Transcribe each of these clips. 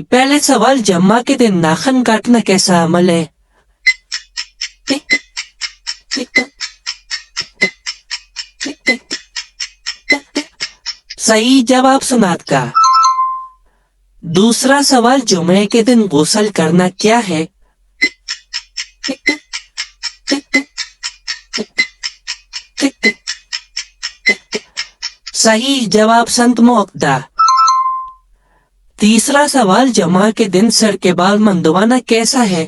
پہلے سوال، جمعہ کے دن ناخن کاٹنا کیسا عمل ہے؟ صحیح جواب سماعت کا۔ دوسرا سوال، جمعے کے دن غسل کرنا کیا ہے؟ صحیح جواب سنت موقدہ۔ تیسرا سوال، جمعہ کے دن سر کے بال منڈوانا کیسا ہے؟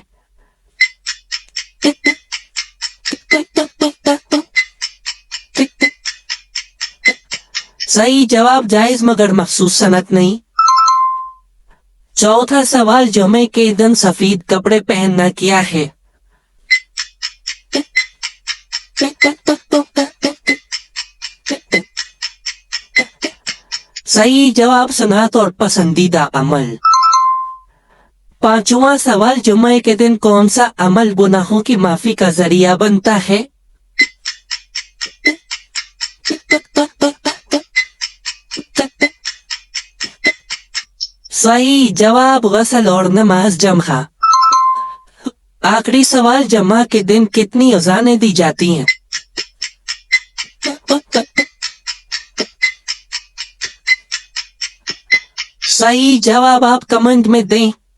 صحیح جواب جائز مگر مخصوص صنعت نہیں۔ چوتھا سوال، جمعے کے دن سفید کپڑے پہننا کیا ہے؟ صحیح جواب سنت اور پسندیدہ عمل۔ پانچواں سوال، جمعے کے دن کون سا عمل گناہوں کی معافی کا ذریعہ بنتا ہے؟ صحیح جواب غسل اور نماز جمعہ۔ آخری سوال، جمعہ کے دن کتنی اذانیں دی جاتی ہیں؟ صحیح جواب آپ کمنٹ میں دیں۔